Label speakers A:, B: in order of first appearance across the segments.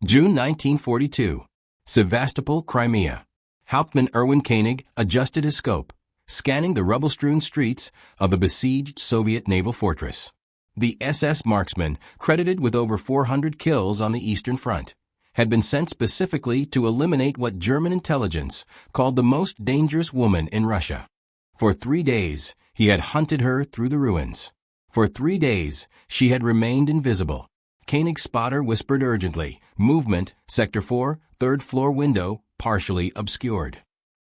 A: June 1942. Sevastopol, Crimea. Hauptmann Erwin Koenig adjusted his scope, scanning the rubble-strewn streets of the besieged Soviet naval fortress. The SS marksman, credited with over 400 kills on the Eastern Front, had been sent specifically to eliminate what German intelligence called the most dangerous woman in Russia. For 3 days, he had hunted her through the ruins. For 3 days, she had remained invisible. Koenig's spotter whispered urgently, "Movement, Sector 4, third floor window, partially obscured."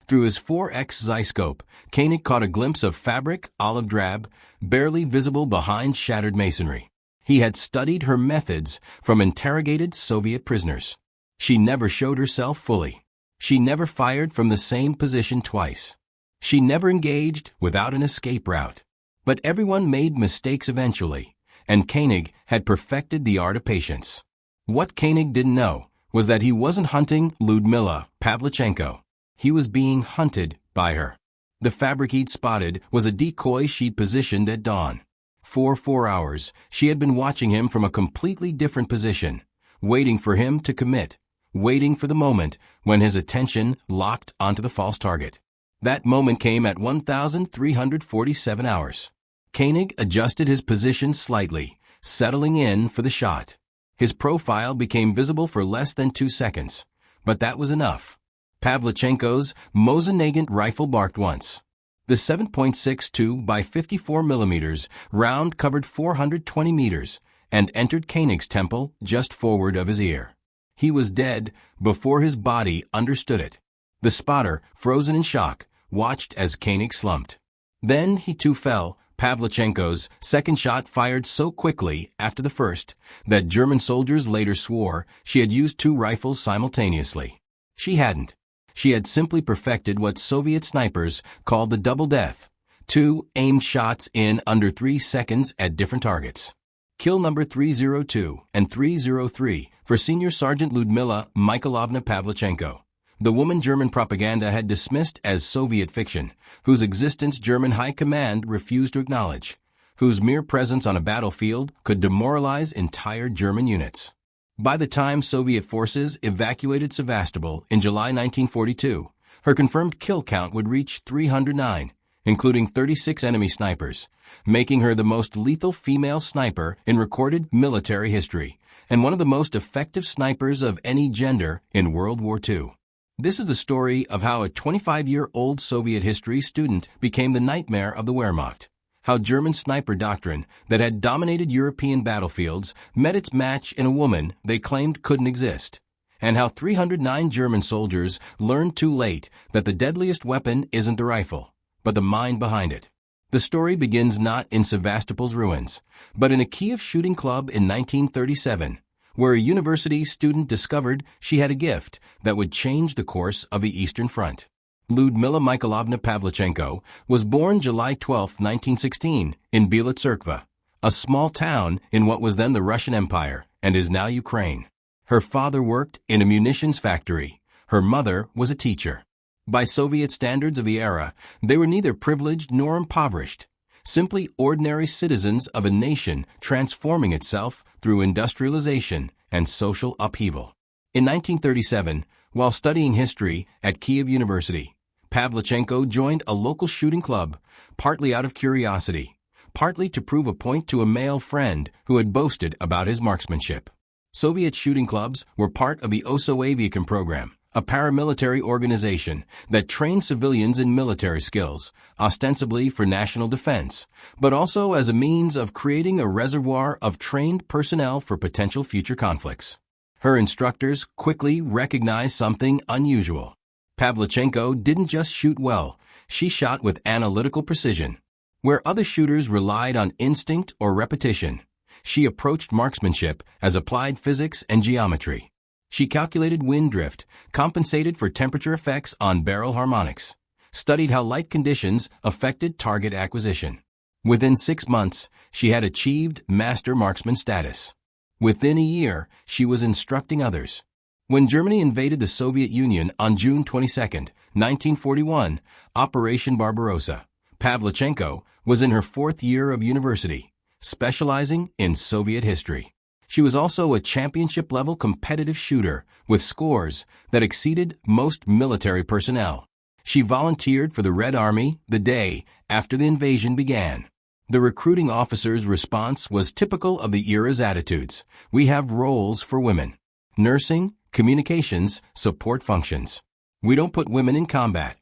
A: Through his 4X Zyscope, Koenig caught a glimpse of fabric, olive drab, barely visible behind shattered masonry. He had studied her methods from interrogated Soviet prisoners. She never showed herself fully. She never fired from the same position twice. She never engaged without an escape route. But everyone made mistakes eventually, and Koenig had perfected the art of patience. What Koenig didn't know was that he wasn't hunting Lyudmila Pavlichenko. He was being hunted by her. The fabric he'd spotted was a decoy she'd positioned at dawn. For 4 hours, she had been watching him from a completely different position, waiting for him to commit, waiting for the moment when his attention locked onto the false target. That moment came at 1,347 hours. Koenig adjusted his position slightly, settling in for the shot. His profile became visible for less than 2 seconds, but that was enough. Pavlichenko's Mosin-Nagant rifle barked once. The 7.62 by 54 millimeters round covered 420 meters and entered Koenig's temple just forward of his ear. He was dead before his body understood it. The spotter, frozen in shock, watched as Koenig slumped. Then he too fell. Pavlichenko's second shot fired so quickly after the first that German soldiers later swore she had used 2 rifles simultaneously. She hadn't. She had simply perfected what Soviet snipers called the double death, 2 aimed shots in under 3 seconds at different targets. Kill number 302 and 303 for Senior Sergeant Lyudmila Pavlichenko, the woman German propaganda had dismissed as Soviet fiction, whose existence German high command refused to acknowledge, whose mere presence on a battlefield could demoralize entire German units. By the time Soviet forces evacuated Sevastopol in July 1942, her confirmed kill count would reach 309, including 36 enemy snipers, making her the most lethal female sniper in recorded military history, and one of the most effective snipers of any gender in World War II. This is the story of how a 25-year-old Soviet history student became the nightmare of the Wehrmacht, how German sniper doctrine that had dominated European battlefields met its match in a woman they claimed couldn't exist, and how 309 German soldiers learned too late that the deadliest weapon isn't the rifle, but the mind behind it. The story begins not in Sevastopol's ruins, but in a Kiev shooting club in 1937, where a university student discovered she had a gift that would change the course of the Eastern Front. Lyudmila Pavlichenko was born July 12, 1916, in Bila Tserkva, a small town in what was then the Russian Empire and is now Ukraine. Her father worked in a munitions factory. Her mother was a teacher. By Soviet standards of the era, they were neither privileged nor impoverished, simply ordinary citizens of a nation transforming itself through industrialization and social upheaval. In 1937, while studying history at Kiev University, Pavlichenko joined a local shooting club, partly out of curiosity, partly to prove a point to a male friend who had boasted about his marksmanship. Soviet shooting clubs were part of the WWII program, a paramilitary organization that trained civilians in military skills, ostensibly for national defense, but also as a means of creating a reservoir of trained personnel for potential future conflicts. Her instructors quickly recognized something unusual. Pavlichenko didn't just shoot well, she shot with analytical precision. Where other shooters relied on instinct or repetition, she approached marksmanship as applied physics and geometry. She calculated wind drift, compensated for temperature effects on barrel harmonics, studied how light conditions affected target acquisition. Within 6 months, she had achieved master marksman status. Within a year, she was instructing others. When Germany invaded the Soviet Union on June 22, 1941, Operation Barbarossa, Pavlichenko was in her 4th year of university, specializing in Soviet history. She was also a championship-level competitive shooter with scores that exceeded most military personnel. She volunteered for the Red Army the day after the invasion began. The recruiting officer's response was typical of the era's attitudes. We have roles for women: nursing, communications, support functions. We don't put women in combat.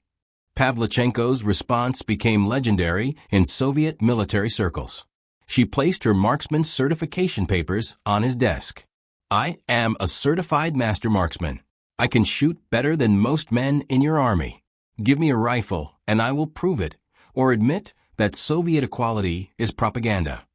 A: Pavlichenko's response became legendary in Soviet military circles. She placed her marksman certification papers on his desk. I am a certified master marksman. I can shoot better than most men in your army. Give me a rifle and I will prove it, or admit that Soviet equality is propaganda.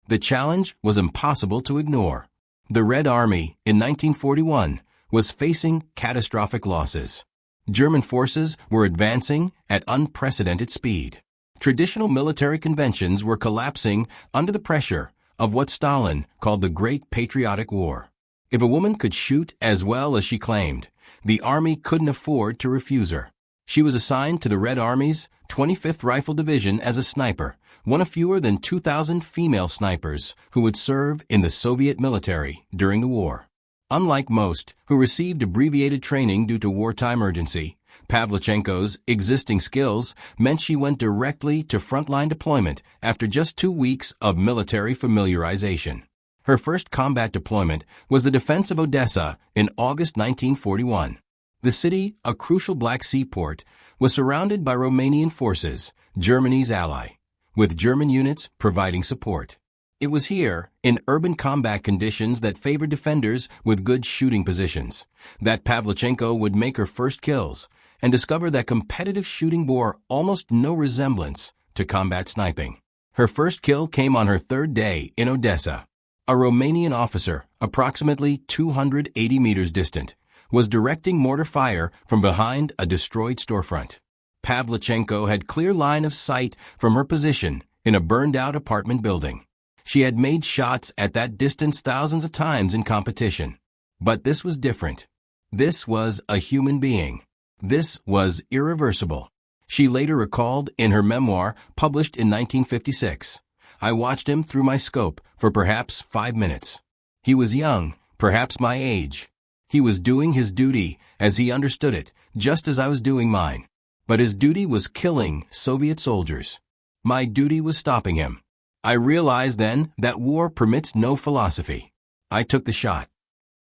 A: The challenge was impossible to ignore. The Red Army, in 1941, was facing catastrophic losses. German forces were advancing at unprecedented speed. Traditional military conventions were collapsing under the pressure of what Stalin called the Great Patriotic War. If a woman could shoot as well as she claimed, the army couldn't afford to refuse her. She was assigned to the Red Army's 25th Rifle Division as a sniper, one of fewer than 2,000 female snipers who would serve in the Soviet military during the war. Unlike most who received abbreviated training due to wartime urgency, Pavlichenko's existing skills meant she went directly to frontline deployment after just 2 weeks of military familiarization. Her first combat deployment was the defense of Odessa in August 1941. The city, a crucial Black Sea port, was surrounded by Romanian forces, Germany's ally, with German units providing support. It was here, in urban combat conditions that favored defenders with good shooting positions, that Pavlichenko would make her first kills and discover that competitive shooting bore almost no resemblance to combat sniping. Her first kill came on her third day in Odessa. A Romanian officer, approximately 280 meters distant, was directing mortar fire from behind a destroyed storefront. Pavlichenko had clear line of sight from her position in a burned-out apartment building. She had made shots at that distance thousands of times in competition. But this was different. This was a human being. This was irreversible. She later recalled in her memoir published in 1956, I watched him through my scope for perhaps 5 minutes. He was young, perhaps my age. He was doing his duty as he understood it, just as I was doing mine. But his duty was killing Soviet soldiers. My duty was stopping him. I realized then that war permits no philosophy. I took the shot.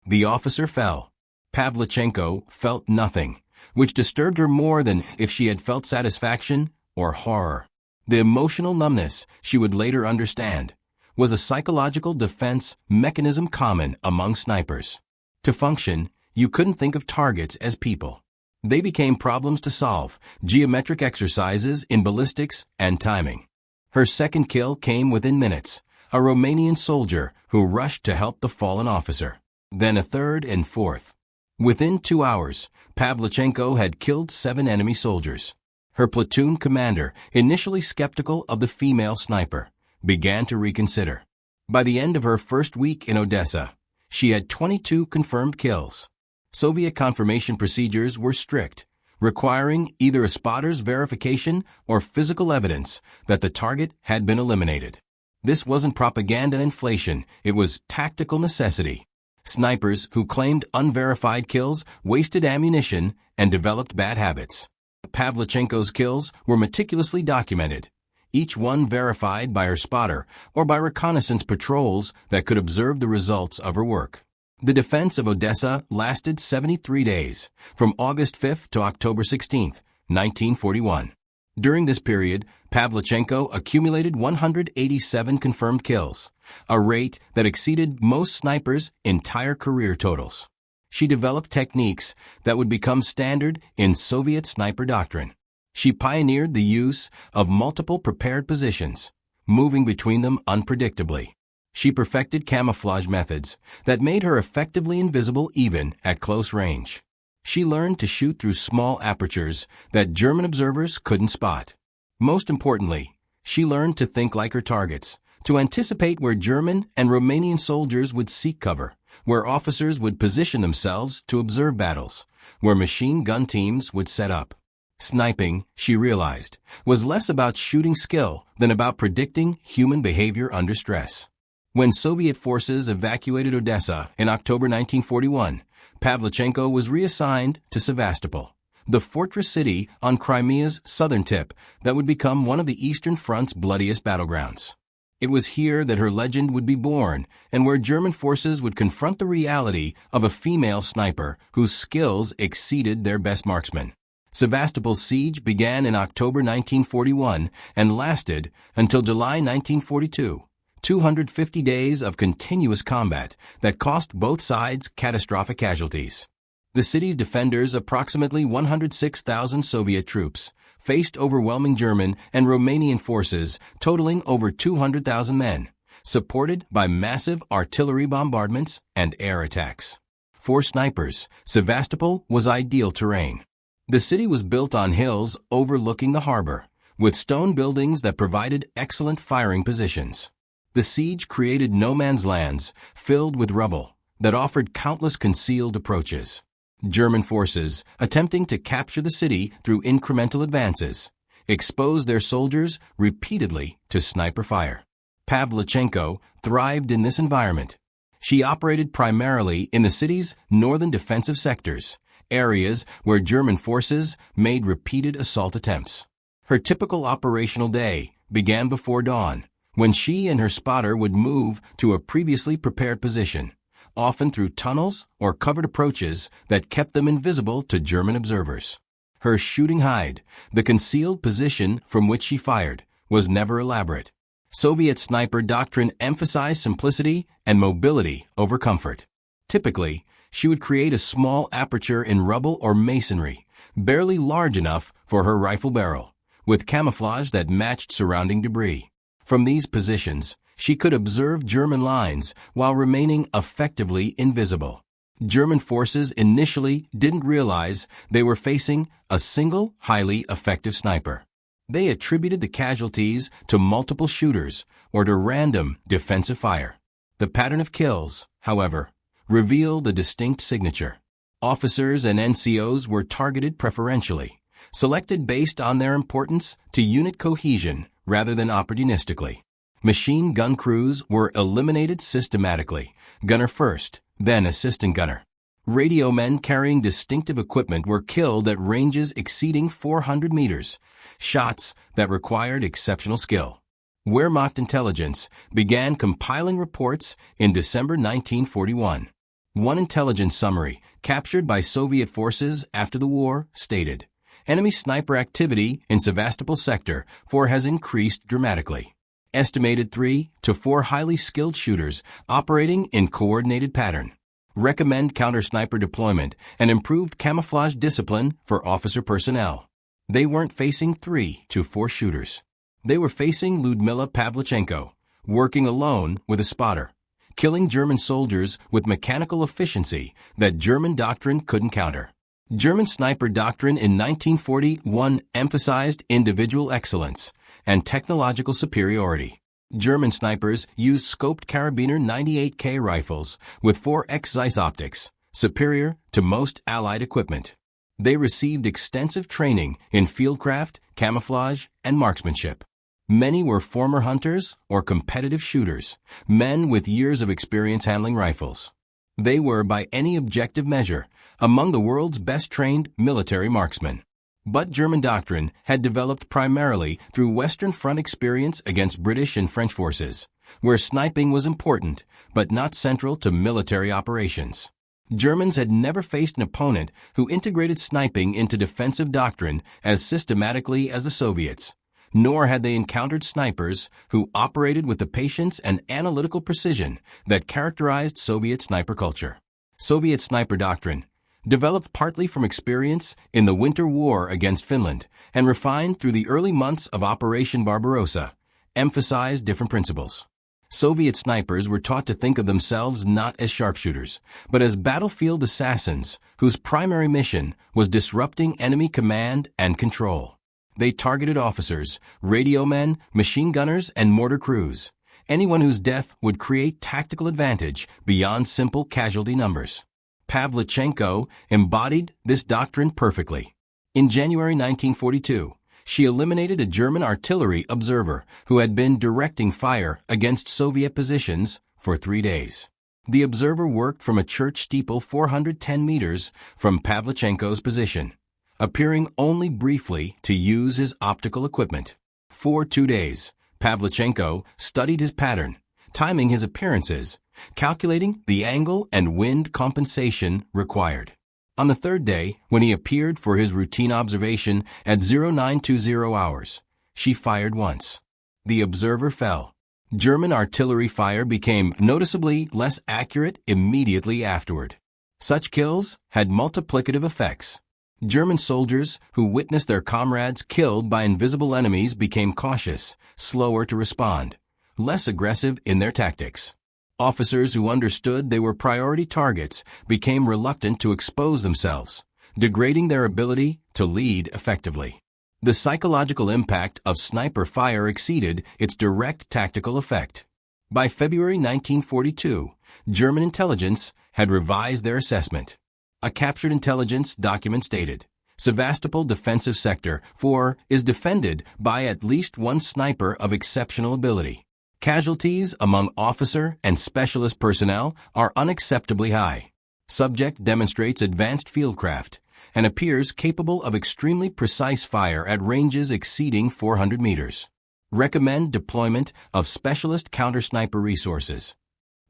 A: The officer fell. Pavlichenko felt nothing, which disturbed her more than if she had felt satisfaction or horror. The emotional numbness, she would later understand, was a psychological defense mechanism common among snipers. To function, you couldn't think of targets as people. They became problems to solve, geometric exercises in ballistics and timing. Her second kill came within minutes, a Romanian soldier who rushed to help the fallen officer. Then a third and fourth. Within 2 hours, Pavlichenko had killed 7 enemy soldiers. Her platoon commander, initially skeptical of the female sniper, began to reconsider. By the end of her first week in Odessa, she had 22 confirmed kills. Soviet confirmation procedures were strict, requiring either a spotter's verification or physical evidence that the target had been eliminated. This wasn't propaganda and inflation, it was tactical necessity. Snipers who claimed unverified kills wasted ammunition and developed bad habits. Pavlichenko's kills were meticulously documented, each one verified by her spotter or by reconnaissance patrols that could observe the results of her work. The defense of Odessa lasted 73 days, from August 5 to October 16, 1941. During this period, Pavlichenko accumulated 187 confirmed kills, a rate that exceeded most snipers' entire career totals. She developed techniques that would become standard in Soviet sniper doctrine. She pioneered the use of multiple prepared positions, moving between them unpredictably. She perfected camouflage methods that made her effectively invisible even at close range. She learned to shoot through small apertures that German observers couldn't spot. Most importantly, she learned to think like her targets, to anticipate where German and Romanian soldiers would seek cover, where officers would position themselves to observe battles, where machine gun teams would set up. Sniping, she realized, was less about shooting skill than about predicting human behavior under stress. When Soviet forces evacuated Odessa in October 1941, Pavlichenko was reassigned to Sevastopol, the fortress city on Crimea's southern tip that would become one of the Eastern Front's bloodiest battlegrounds. It was here that her legend would be born and where German forces would confront the reality of a female sniper whose skills exceeded their best marksmen. Sevastopol's siege began in October 1941 and lasted until July 1942, 250 days of continuous combat that cost both sides catastrophic casualties. The city's defenders, approximately 106,000 Soviet troops, faced overwhelming German and Romanian forces totaling over 200,000 men, supported by massive artillery bombardments and air attacks. For snipers, Sevastopol was ideal terrain. The city was built on hills overlooking the harbor, with stone buildings that provided excellent firing positions. The siege created no man's lands filled with rubble that offered countless concealed approaches. German forces, attempting to capture the city through incremental advances, exposed their soldiers repeatedly to sniper fire. Pavlichenko thrived in this environment. She operated primarily in the city's northern defensive sectors, areas where German forces made repeated assault attempts. Her typical operational day began before dawn, when she and her spotter would move to a previously prepared position, often through tunnels or covered approaches that kept them invisible to German observers. Her shooting hide, the concealed position from which she fired, was never elaborate. Soviet sniper doctrine emphasized simplicity and mobility over comfort. Typically, she would create a small aperture in rubble or masonry, barely large enough for her rifle barrel, with camouflage that matched surrounding debris. From these positions, she could observe German lines while remaining effectively invisible. German forces initially didn't realize they were facing a single, highly effective sniper. They attributed the casualties to multiple shooters or to random defensive fire. The pattern of kills, however, revealed a distinct signature. Officers and NCOs were targeted preferentially, selected based on their importance to unit cohesion rather than opportunistically. Machine gun crews were eliminated systematically, gunner first, then assistant gunner. Radio men carrying distinctive equipment were killed at ranges exceeding 400 meters, shots that required exceptional skill. Wehrmacht intelligence began compiling reports in December 1941. One intelligence summary, captured by Soviet forces after the war, stated, "Enemy sniper activity in Sevastopol sector 4 has increased dramatically. Estimated 3 to 4 highly skilled shooters operating in coordinated pattern. Recommend counter-sniper deployment and improved camouflage discipline for officer personnel." They weren't facing 3 to 4 shooters. They were facing Lyudmila Pavlichenko, working alone with a spotter, killing German soldiers with mechanical efficiency that German doctrine couldn't counter. German sniper doctrine in 1941 emphasized individual excellence and technological superiority. German snipers used scoped carabiner 98K rifles with 4x Zeiss optics, superior to most Allied equipment. They received extensive training in fieldcraft, camouflage, and marksmanship. Many were former hunters or competitive shooters, men with years of experience handling rifles. They were, by any objective measure, among the world's best-trained military marksmen. But German doctrine had developed primarily through Western Front experience against British and French forces, where sniping was important but not central to military operations. Germans had never faced an opponent who integrated sniping into defensive doctrine as systematically as the Soviets, nor had they encountered snipers who operated with the patience and analytical precision that characterized Soviet sniper culture. Soviet sniper doctrine, developed partly from experience in the Winter War against Finland and refined through the early months of Operation Barbarossa, emphasized different principles. Soviet snipers were taught to think of themselves not as sharpshooters, but as battlefield assassins whose primary mission was disrupting enemy command and control. They targeted officers, radio men, machine gunners, and mortar crews, anyone whose death would create tactical advantage beyond simple casualty numbers. Pavlichenko embodied this doctrine perfectly. In January 1942, She eliminated a German artillery observer who had been directing fire against Soviet positions for 3 days. The observer worked from a church steeple 410 meters from Pavlichenko's position, appearing only briefly to use his optical equipment. For 2 days, Pavlichenko studied his pattern, timing his appearances, calculating the angle and wind compensation required. On the 3rd day, when he appeared for his routine observation at 0920 hours, she fired once. The observer fell. German artillery fire became noticeably less accurate immediately afterward. Such kills had multiplicative effects. German soldiers who witnessed their comrades killed by invisible enemies became cautious, slower to respond, less aggressive in their tactics. Officers who understood they were priority targets became reluctant to expose themselves, degrading their ability to lead effectively. The psychological impact of sniper fire exceeded its direct tactical effect. By February 1942, German intelligence had revised their assessment. A captured intelligence document stated, Sevastopol defensive sector 4 is defended by at least one sniper of exceptional ability. Casualties among officer and specialist personnel are unacceptably high. Subject demonstrates advanced fieldcraft and appears capable of extremely precise fire at ranges exceeding 400 meters. Recommend deployment of specialist counter-sniper resources.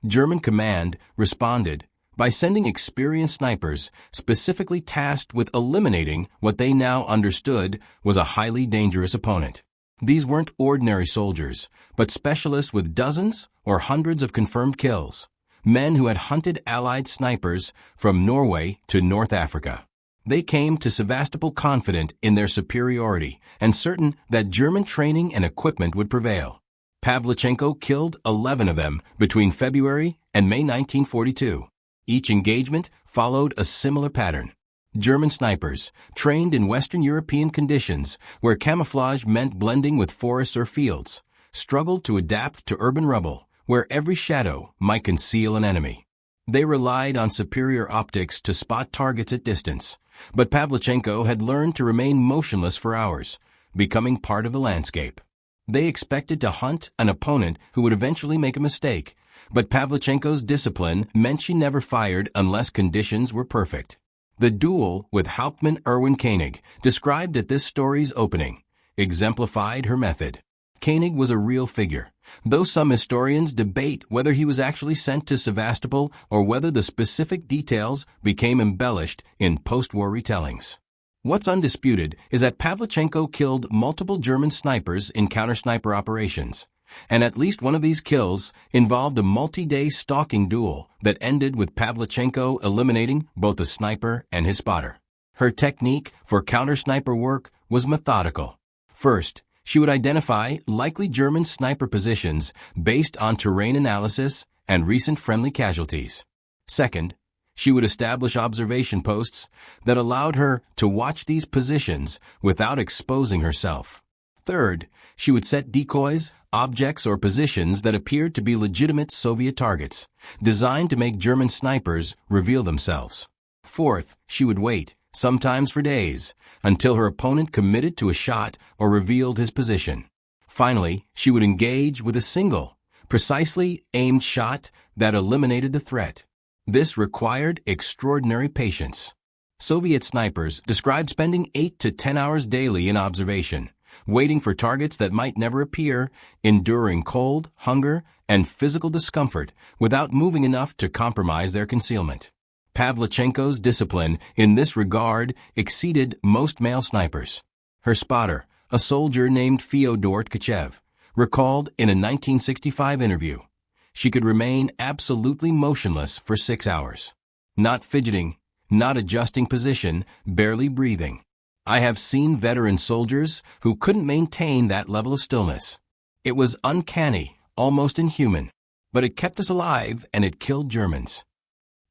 A: German command responded by sending experienced snipers specifically tasked with eliminating what they now understood was a highly dangerous opponent. These weren't ordinary soldiers, but specialists with dozens or hundreds of confirmed kills, men who had hunted Allied snipers from Norway to North Africa. They came to Sevastopol confident in their superiority and certain that German training and equipment would prevail. Pavlichenko killed 11 of them between February and May 1942. Each engagement followed a similar pattern. German snipers, trained in Western European conditions where camouflage meant blending with forests or fields, struggled to adapt to urban rubble where every shadow might conceal an enemy. They relied on superior optics to spot targets at distance, but Pavlichenko had learned to remain motionless for hours, becoming part of the landscape. They expected to hunt an opponent who would eventually make a mistake, but Pavlichenko's discipline meant she never fired unless conditions were perfect. The duel with Hauptmann Erwin Koenig, described at this story's opening, exemplified her method. Koenig was a real figure, though some historians debate whether he was actually sent to Sevastopol or whether the specific details became embellished in post-war retellings. What's undisputed is that Pavlichenko killed multiple German snipers in counter-sniper operations, and at least one of these kills involved a multi-day stalking duel that ended with Pavlichenko eliminating both the sniper and his spotter. Her technique for counter-sniper work was methodical. First, she would identify likely German sniper positions based on terrain analysis and recent friendly casualties. Second, she would establish observation posts that allowed her to watch these positions without exposing herself. Third, she would set decoys, objects, or positions that appeared to be legitimate Soviet targets, designed to make German snipers reveal themselves. Fourth, she would wait, sometimes for days, until her opponent committed to a shot or revealed his position. Finally, she would engage with a single, precisely aimed shot that eliminated the threat. This required extraordinary patience. Soviet snipers described spending 8 to 10 hours daily in observation, waiting for targets that might never appear, enduring cold, hunger, and physical discomfort without moving enough to compromise their concealment. Pavlichenko's discipline in this regard exceeded most male snipers. Her spotter, a soldier named Fyodor Tkachev, recalled in a 1965 interview, she could remain absolutely motionless for 6 hours. Not fidgeting, not adjusting position, barely breathing. I have seen veteran soldiers who couldn't maintain that level of stillness. It was uncanny, almost inhuman, but it kept us alive and it killed Germans.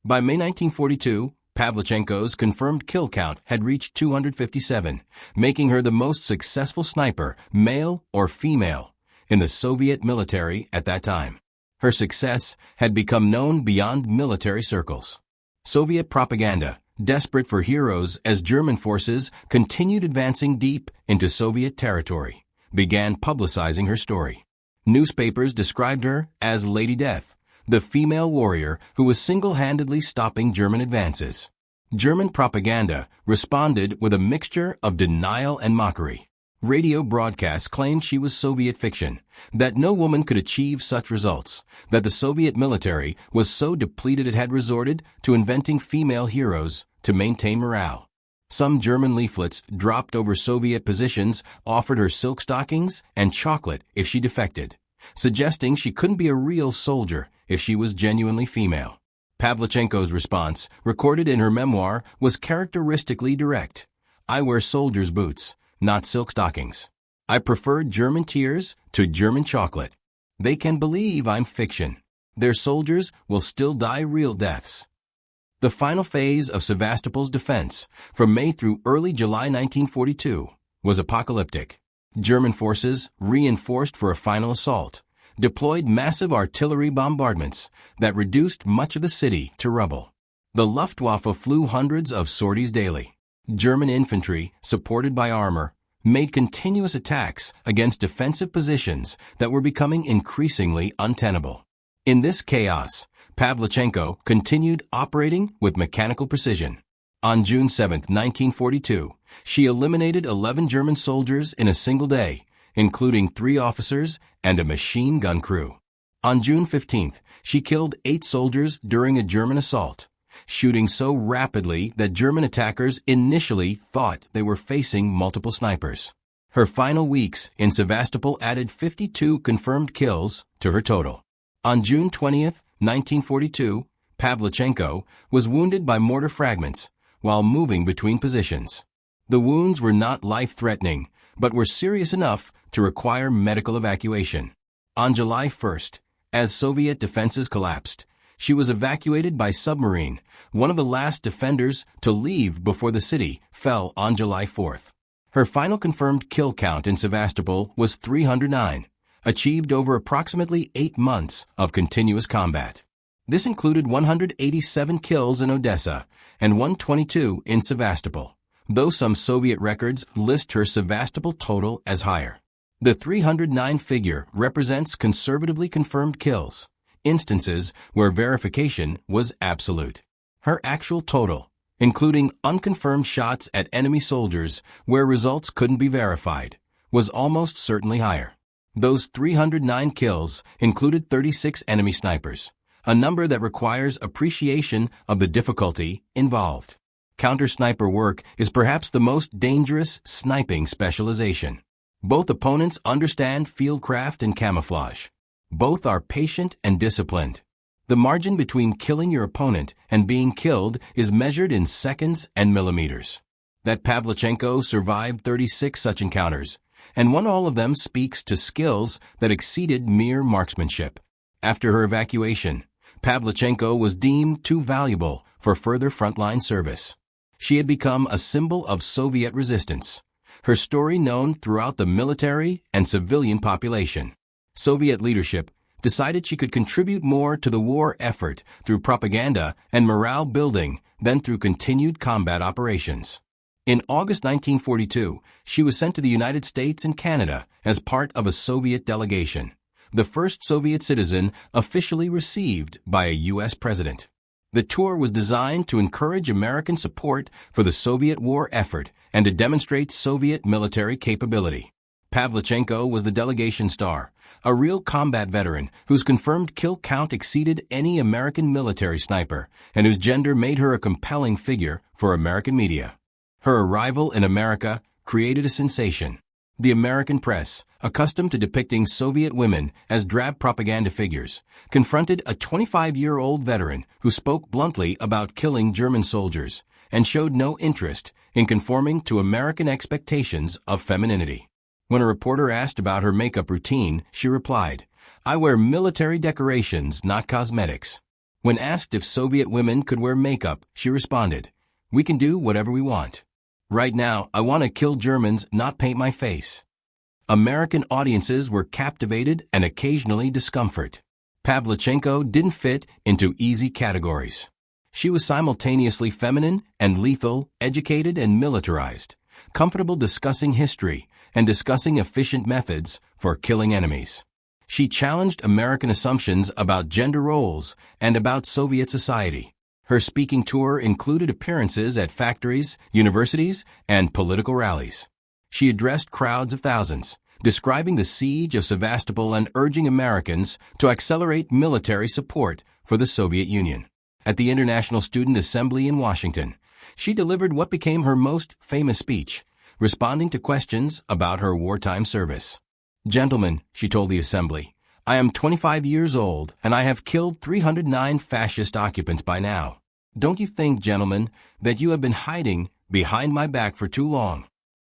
A: By May 1942, Pavlichenko's confirmed kill count had reached 257, making her the most successful sniper, male or female, in the Soviet military at that time. Her success had become known beyond military circles. Soviet propaganda desperate for heroes as German forces continued advancing deep into Soviet territory, began publicizing her story. Newspapers described her as Lady Death, the female warrior who was single-handedly stopping German advances. German propaganda responded with a mixture of denial and mockery. Radio broadcasts claimed she was Soviet fiction, that no woman could achieve such results, that the Soviet military was so depleted it had resorted to inventing female heroes to maintain morale. Some German leaflets dropped over Soviet positions offered her silk stockings and chocolate if she defected, suggesting she couldn't be a real soldier if she was genuinely female. Pavlichenko's response, recorded in her memoir, was characteristically direct. "I wear soldier's boots, not silk stockings. I prefer German tears to German chocolate. They can believe I'm fiction. Their soldiers will still die real deaths." The final phase of Sevastopol's defense, from May through early July 1942, was apocalyptic. German forces, reinforced for a final assault, deployed massive artillery bombardments that reduced much of the city to rubble. The Luftwaffe flew hundreds of sorties daily. German infantry, supported by armor, made continuous attacks against defensive positions that were becoming increasingly untenable. In this chaos, Pavlichenko continued operating with mechanical precision. On June 7, 1942, she eliminated 11 German soldiers in a single day, including 3 officers and a machine gun crew. On June 15th, she killed 8 soldiers during a German assault, shooting so rapidly that German attackers initially thought they were facing multiple snipers. Her final weeks in Sevastopol added 52 confirmed kills to her total. On June 20th, 1942, Pavlichenko was wounded by mortar fragments while moving between positions. The wounds were not life-threatening, but were serious enough to require medical evacuation. On July 1st, as Soviet defenses collapsed, she was evacuated by submarine, one of the last defenders to leave before the city fell on July 4th. Her final confirmed kill count in Sevastopol was 309, achieved over approximately 8 months of continuous combat. This included 187 kills in Odessa and 122 in Sevastopol, though some Soviet records list her Sevastopol total as higher. The 309 figure represents conservatively confirmed kills, instances where verification was absolute. Her actual total, including unconfirmed shots at enemy soldiers where results couldn't be verified, was almost certainly higher. Those 309 kills included 36 enemy snipers, a number that requires appreciation of the difficulty involved. Counter-sniper work is perhaps the most dangerous sniping specialization. Both opponents understand fieldcraft and camouflage. Both are patient and disciplined. The margin between killing your opponent and being killed is measured in seconds and millimeters. That Pavlichenko survived 36 such encounters, and won all of them, speaks to skills that exceeded mere marksmanship. After her evacuation, Pavlichenko was deemed too valuable for further frontline service. She had become a symbol of Soviet resistance, her story known throughout the military and civilian population. Soviet leadership decided she could contribute more to the war effort through propaganda and morale building than through continued combat operations. In August 1942, she was sent to the United States and Canada as part of a Soviet delegation, the first Soviet citizen officially received by a U.S. president. The tour was designed to encourage American support for the Soviet war effort and to demonstrate Soviet military capability. Pavlichenko was the delegation star, a real combat veteran whose confirmed kill count exceeded any American military sniper and whose gender made her a compelling figure for American media. Her arrival in America created a sensation. The American press, accustomed to depicting Soviet women as drab propaganda figures, confronted a 25-year-old veteran who spoke bluntly about killing German soldiers and showed no interest in conforming to American expectations of femininity. When a reporter asked about her makeup routine, she replied, "I wear military decorations, not cosmetics." When asked if Soviet women could wear makeup, she responded, "We can do whatever we want. Right now, I want to kill Germans, not paint my face." American audiences were captivated and occasionally discomfort. Pavlichenko didn't fit into easy categories. She was simultaneously feminine and lethal, educated and militarized, comfortable discussing history and discussing efficient methods for killing enemies. She challenged American assumptions about gender roles and about Soviet society. Her speaking tour included appearances at factories, universities, and political rallies. She addressed crowds of thousands, describing the siege of Sevastopol and urging Americans to accelerate military support for the Soviet Union. At the International Student Assembly in Washington, she delivered what became her most famous speech, responding to questions about her wartime service. "Gentlemen," she told the assembly, "I am 25 years old and I have killed 309 fascist occupants by now. Don't you think, gentlemen, that you have been hiding behind my back for too long?"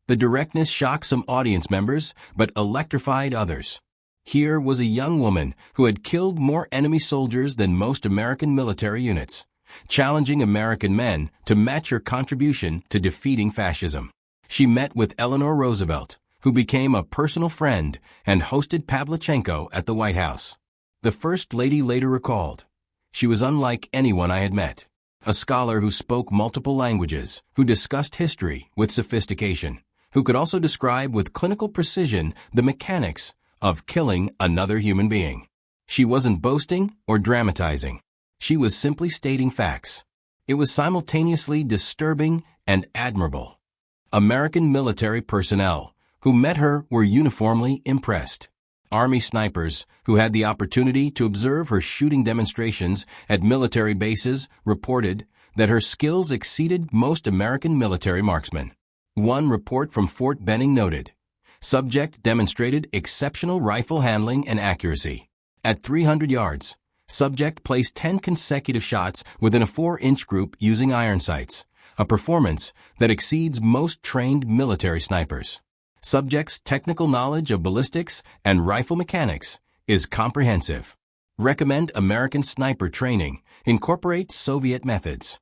A: The directness shocked some audience members, but electrified others. Here was a young woman who had killed more enemy soldiers than most American military units, challenging American men to match her contribution to defeating fascism. She met with Eleanor Roosevelt, who became a personal friend and hosted Pavlichenko at the White House. The First Lady later recalled, "She was unlike anyone I had met. A scholar who spoke multiple languages, who discussed history with sophistication, who could also describe with clinical precision the mechanics of killing another human being. She wasn't boasting or dramatizing. She was simply stating facts. It was simultaneously disturbing and admirable." American military personnel who met her were uniformly impressed. Army snipers who had the opportunity to observe her shooting demonstrations at military bases reported that her skills exceeded most American military marksmen. One report from Fort Benning noted, "Subject demonstrated exceptional rifle handling and accuracy. At 300 yards, subject placed 10 consecutive shots within a 4-inch group using iron sights, a performance that exceeds most trained military snipers. Subject's technical knowledge of ballistics and rifle mechanics is comprehensive. Recommend American sniper training incorporates Soviet methods."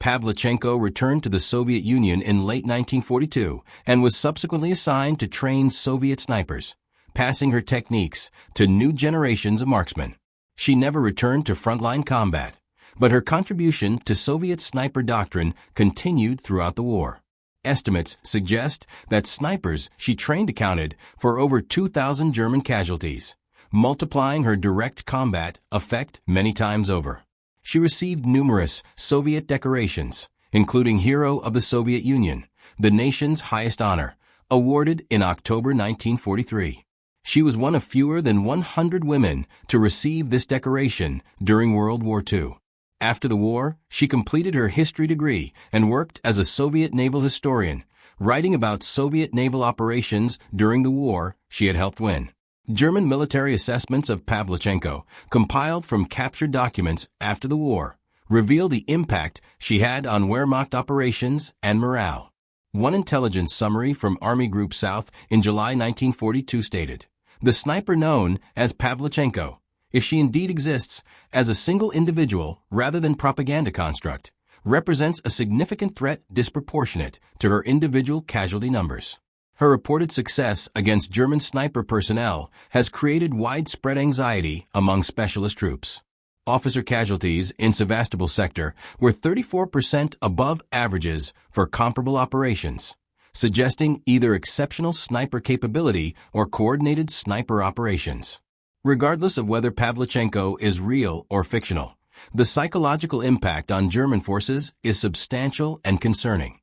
A: Pavlichenko returned to the Soviet Union in late 1942 and was subsequently assigned to train Soviet snipers, passing her techniques to new generations of marksmen. She never returned to frontline combat, but her contribution to Soviet sniper doctrine continued throughout the war. Estimates suggest that snipers she trained accounted for over 2,000 German casualties, multiplying her direct combat effect many times over. She received numerous Soviet decorations, including Hero of the Soviet Union, the nation's highest honor, awarded in October 1943. She was one of fewer than 100 women to receive this decoration during World War II. After the war, she completed her history degree and worked as a Soviet naval historian, writing about Soviet naval operations during the war she had helped win. German military assessments of Pavlichenko, compiled from captured documents after the war, reveal the impact she had on Wehrmacht operations and morale. One intelligence summary from Army Group South in July 1942 stated, "The sniper known as Pavlichenko, if she indeed exists as a single individual rather than propaganda construct, represents a significant threat disproportionate to her individual casualty numbers. Her reported success against German sniper personnel has created widespread anxiety among specialist troops. Officer casualties in Sevastopol sector were 34% above averages for comparable operations, suggesting either exceptional sniper capability or coordinated sniper operations." Regardless of whether Pavlichenko is real or fictional, the psychological impact on German forces is substantial and concerning.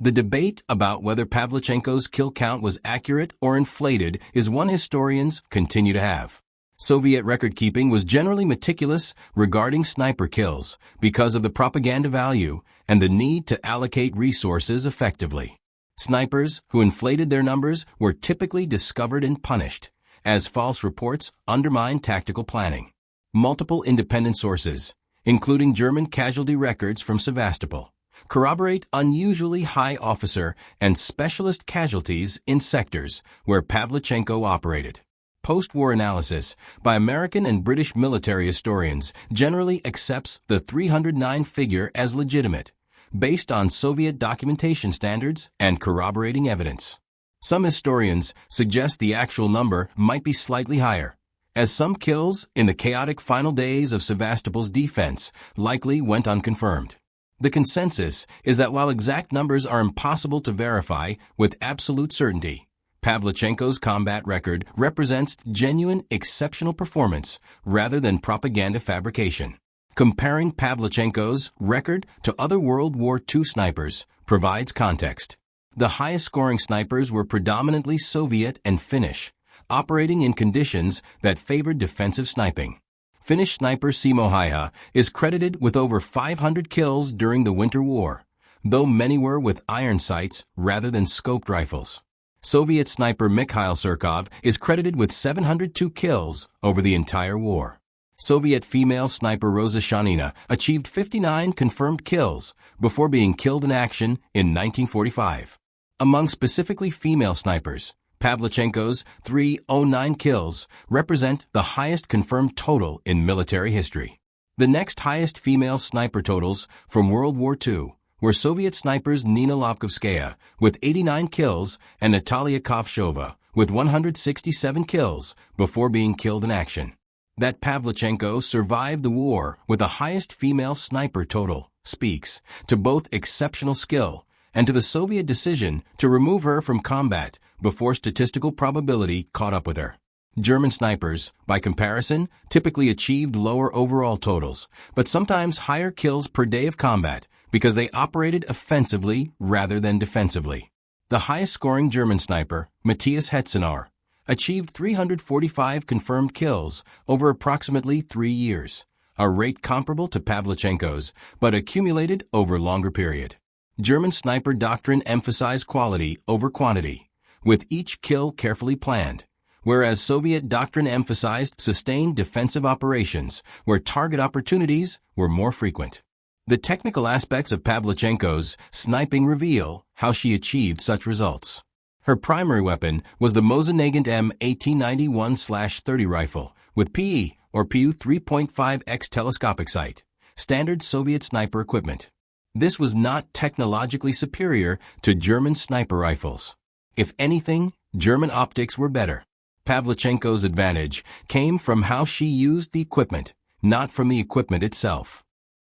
A: The debate about whether Pavlichenko's kill count was accurate or inflated is one historians continue to have. Soviet record-keeping was generally meticulous regarding sniper kills because of the propaganda value and the need to allocate resources effectively. Snipers who inflated their numbers were typically discovered and punished, as false reports undermined tactical planning. Multiple independent sources, including German casualty records from Sevastopol, corroborate unusually high officer and specialist casualties in sectors where Pavlichenko operated. Post-war analysis by American and British military historians generally accepts the 309 figure as legitimate, based on Soviet documentation standards and corroborating evidence. Some historians suggest the actual number might be slightly higher, as some kills in the chaotic final days of Sevastopol's defense likely went unconfirmed. The consensus is that while exact numbers are impossible to verify with absolute certainty, Pavlichenko's combat record represents genuine, exceptional performance rather than propaganda fabrication. Comparing Pavlichenko's record to other World War II snipers provides context. The highest-scoring snipers were predominantly Soviet and Finnish, operating in conditions that favored defensive sniping. Finnish sniper Simo Häyhä is credited with over 500 kills during the Winter War, though many were with iron sights rather than scoped rifles. Soviet sniper Mikhail Surkov is credited with 702 kills over the entire war. Soviet female sniper Rosa Shanina achieved 59 confirmed kills before being killed in action in 1945. Among specifically female snipers, Pavlichenko's 309 kills represent the highest confirmed total in military history. The next highest female sniper totals from World War II were Soviet snipers Nina Lobkovskaya with 89 kills and Natalia Kovshova with 167 kills before being killed in action. That Pavlichenko survived the war with the highest female sniper total speaks to both exceptional skill and to the Soviet decision to remove her from combat before statistical probability caught up with her. German snipers, by comparison, typically achieved lower overall totals, but sometimes higher kills per day of combat because they operated offensively rather than defensively. The highest-scoring German sniper, Matthias Hetzenauer, achieved 345 confirmed kills over approximately 3 years, a rate comparable to Pavlichenko's, but accumulated over a longer period. German sniper doctrine emphasized quality over quantity, with each kill carefully planned, whereas Soviet doctrine emphasized sustained defensive operations where target opportunities were more frequent. The technical aspects of Pavlichenko's sniping reveal how she achieved such results. Her primary weapon was the Mosin-Nagant M1891/30 rifle with PE or PU 3.5x telescopic sight, standard Soviet sniper equipment. This was not technologically superior to German sniper rifles. If anything, German optics were better. Pavlichenko's advantage came from how she used the equipment, not from the equipment itself.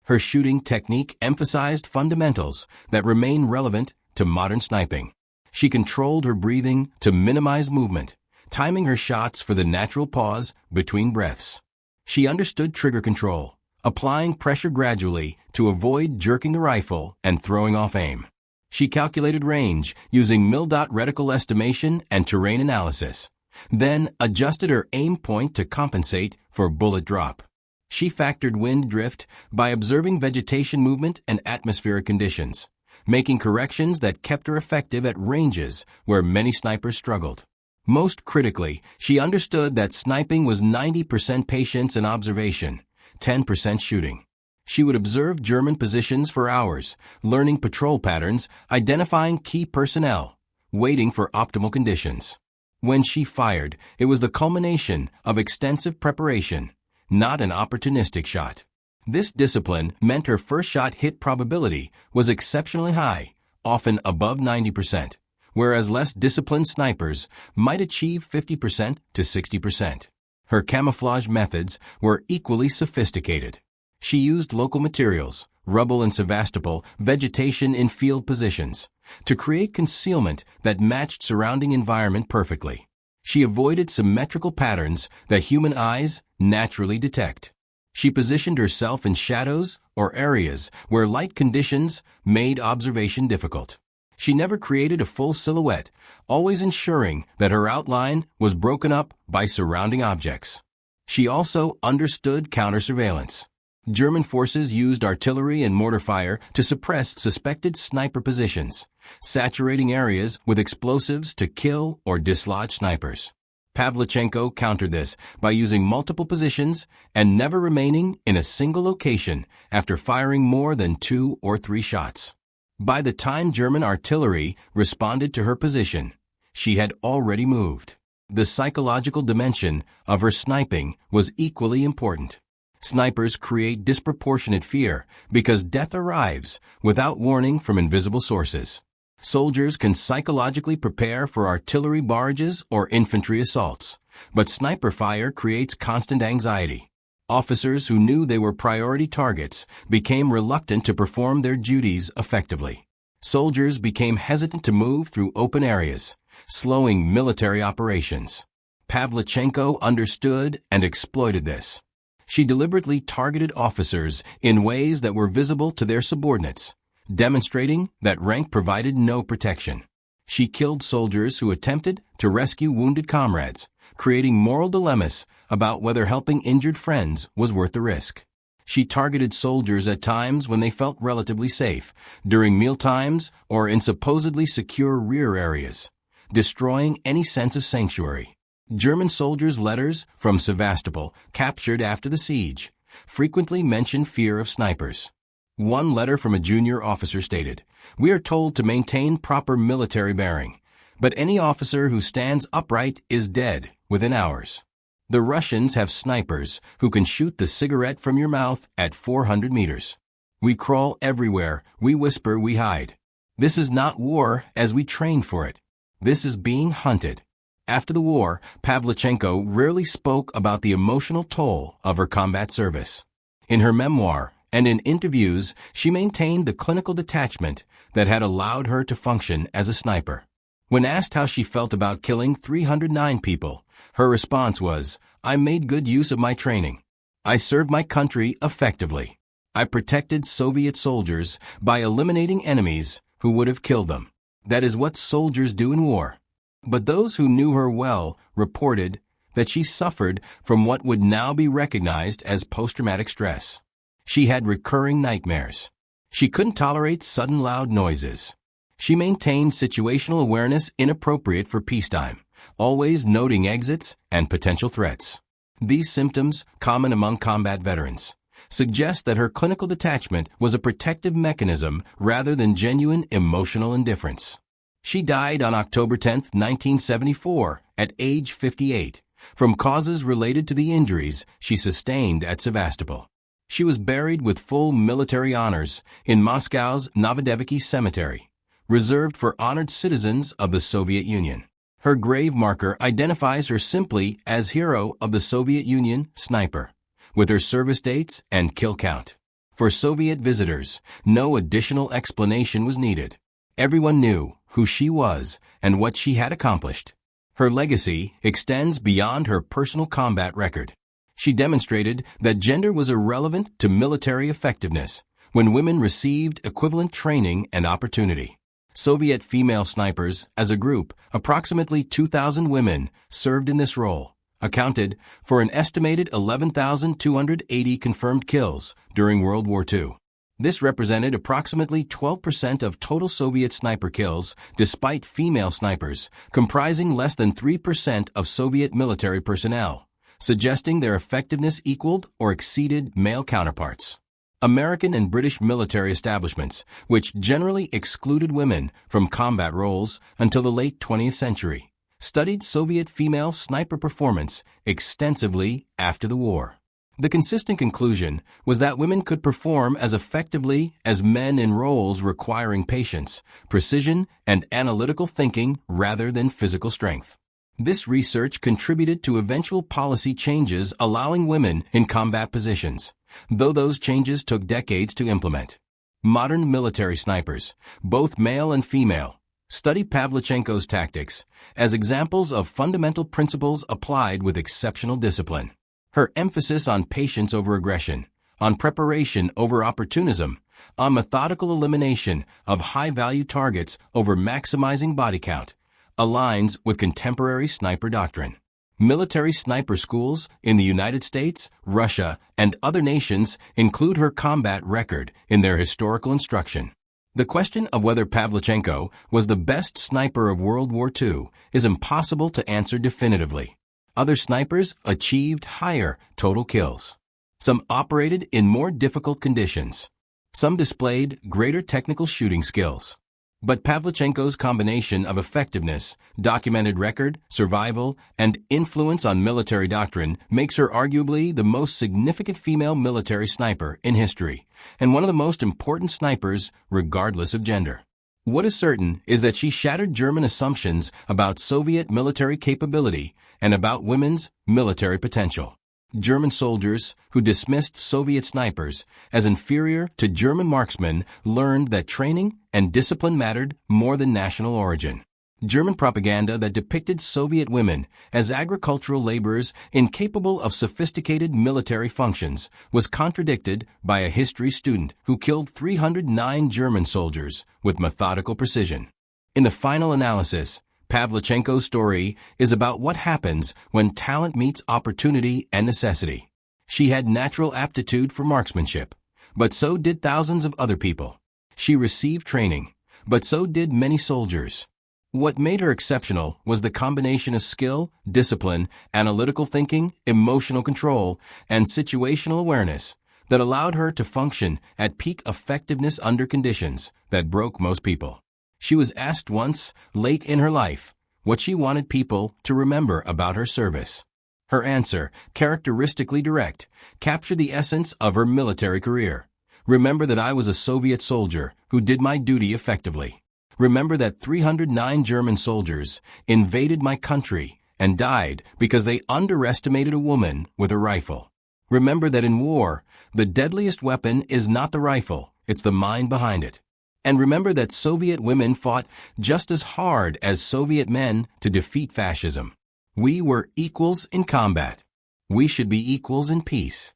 A: Her shooting technique emphasized fundamentals that remain relevant to modern sniping. She controlled her breathing to minimize movement, timing her shots for the natural pause between breaths. She understood trigger control, applying pressure gradually to avoid jerking the rifle and throwing off aim. She calculated range using mil-dot reticle estimation and terrain analysis, then adjusted her aim point to compensate for bullet drop. She factored wind drift by observing vegetation movement and atmospheric conditions, making corrections that kept her effective at ranges where many snipers struggled. Most critically, she understood that sniping was 90% patience and observation, 10% shooting. She would observe German positions for hours, learning patrol patterns, identifying key personnel, waiting for optimal conditions. When she fired, it was the culmination of extensive preparation, not an opportunistic shot. This discipline meant her first shot hit probability was exceptionally high, often above 90%, whereas less disciplined snipers might achieve 50% to 60%. Her camouflage methods were equally sophisticated. She used local materials, rubble in Sevastopol, vegetation in field positions, to create concealment that matched surrounding environment perfectly. She avoided symmetrical patterns that human eyes naturally detect. She positioned herself in shadows or areas where light conditions made observation difficult. She never created a full silhouette, always ensuring that her outline was broken up by surrounding objects. She also understood counter-surveillance. German forces used artillery and mortar fire to suppress suspected sniper positions, saturating areas with explosives to kill or dislodge snipers. Pavlichenko countered this by using multiple positions and never remaining in a single location after firing more than 2 or 3 shots. By the time German artillery responded to her position, she had already moved. The psychological dimension of her sniping was equally important. Snipers create disproportionate fear because death arrives without warning from invisible sources. Soldiers can psychologically prepare for artillery barrages or infantry assaults, but sniper fire creates constant anxiety. Officers who knew they were priority targets became reluctant to perform their duties effectively. Soldiers became hesitant to move through open areas, slowing military operations. Pavlichenko understood and exploited this. She deliberately targeted officers in ways that were visible to their subordinates, demonstrating that rank provided no protection. She killed soldiers who attempted to rescue wounded comrades, creating moral dilemmas about whether helping injured friends was worth the risk. She targeted soldiers at times when they felt relatively safe, during mealtimes or in supposedly secure rear areas, destroying any sense of sanctuary. German soldiers' letters from Sevastopol, captured after the siege, frequently mention fear of snipers. One letter from a junior officer stated, "We are told to maintain proper military bearing, but any officer who stands upright is dead within hours." The Russians have snipers who can shoot the cigarette from your mouth at 400 meters. "We crawl everywhere, we whisper, we hide. This is not war as we trained for it. This is being hunted." After the war, Pavlichenko rarely spoke about the emotional toll of her combat service. In her memoir and in interviews, she maintained the clinical detachment that had allowed her to function as a sniper. When asked how she felt about killing 309 people, her response was, "I made good use of my training. I served my country effectively. I protected Soviet soldiers by eliminating enemies who would have killed them. That is what soldiers do in war." But those who knew her well reported that she suffered from what would now be recognized as post-traumatic stress. She had recurring nightmares. She couldn't tolerate sudden loud noises. She maintained situational awareness inappropriate for peacetime, always noting exits and potential threats. These symptoms, common among combat veterans, suggest that her clinical detachment was a protective mechanism rather than genuine emotional indifference. She died on October 10, 1974, at age 58, from causes related to the injuries she sustained at Sevastopol. She was buried with full military honors in Moscow's Novodevichy Cemetery, reserved for honored citizens of the Soviet Union. Her grave marker identifies her simply as Hero of the Soviet Union Sniper, with her service dates and kill count. For Soviet visitors, no additional explanation was needed. Everyone knew who she was and what she had accomplished. Her legacy extends beyond her personal combat record. She demonstrated that gender was irrelevant to military effectiveness when women received equivalent training and opportunity. Soviet female snipers, as a group, approximately 2,000 women, served in this role, accounted for an estimated 11,280 confirmed kills during World War II. This represented approximately 12% of total Soviet sniper kills, despite female snipers comprising less than 3% of Soviet military personnel, suggesting their effectiveness equaled or exceeded male counterparts. American and British military establishments, which generally excluded women from combat roles until the late 20th century, studied Soviet female sniper performance extensively after the war. The consistent conclusion was that women could perform as effectively as men in roles requiring patience, precision, and analytical thinking rather than physical strength. This research contributed to eventual policy changes allowing women in combat positions, though those changes took decades to implement. Modern military snipers, both male and female, study Pavlichenko's tactics as examples of fundamental principles applied with exceptional discipline. Her emphasis on patience over aggression, on preparation over opportunism, on methodical elimination of high-value targets over maximizing body count, aligns with contemporary sniper doctrine. Military sniper schools in the United States, Russia, and other nations include her combat record in their historical instruction. The question of whether Pavlichenko was the best sniper of World War II is impossible to answer definitively. Other snipers achieved higher total kills. Some operated in more difficult conditions. Some displayed greater technical shooting skills. But Pavlichenko's combination of effectiveness, documented record, survival, and influence on military doctrine makes her arguably the most significant female military sniper in history, and one of the most important snipers regardless of gender. What is certain is that she shattered German assumptions about Soviet military capability and about women's military potential. German soldiers who dismissed Soviet snipers as inferior to German marksmen learned that training and discipline mattered more than national origin. German propaganda that depicted Soviet women as agricultural laborers incapable of sophisticated military functions was contradicted by a history student who killed 309 German soldiers with methodical precision. In the final analysis, Pavlichenko's story is about what happens when talent meets opportunity and necessity. She had natural aptitude for marksmanship, but so did thousands of other people. She received training, but so did many soldiers. What made her exceptional was the combination of skill, discipline, analytical thinking, emotional control, and situational awareness that allowed her to function at peak effectiveness under conditions that broke most people. She was asked once, late in her life, what she wanted people to remember about her service. Her answer, characteristically direct, captured the essence of her military career. Remember that I was a Soviet soldier who did my duty effectively. Remember that 309 German soldiers invaded my country and died because they underestimated a woman with a rifle. Remember that in war, the deadliest weapon is not the rifle, it's the mind behind it. And remember that Soviet women fought just as hard as Soviet men to defeat fascism. We were equals in combat. We should be equals in peace.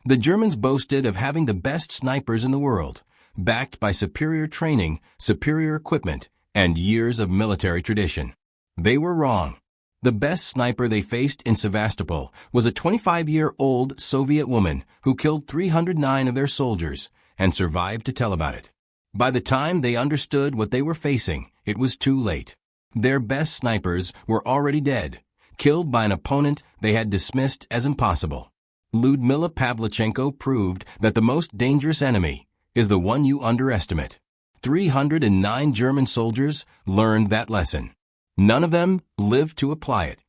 A: The Germans boasted of having the best snipers in the world, backed by superior training, superior equipment, and years of military tradition. They were wrong. The best sniper they faced in Sevastopol was a 25-year-old Soviet woman who killed 309 of their soldiers and survived to tell about it. By the time they understood what they were facing, it was too late. Their best snipers were already dead, killed by an opponent they had dismissed as impossible. Lyudmila Pavlichenko proved that the most dangerous enemy is the one you underestimate. 309 German soldiers learned that lesson. None of them lived to apply it.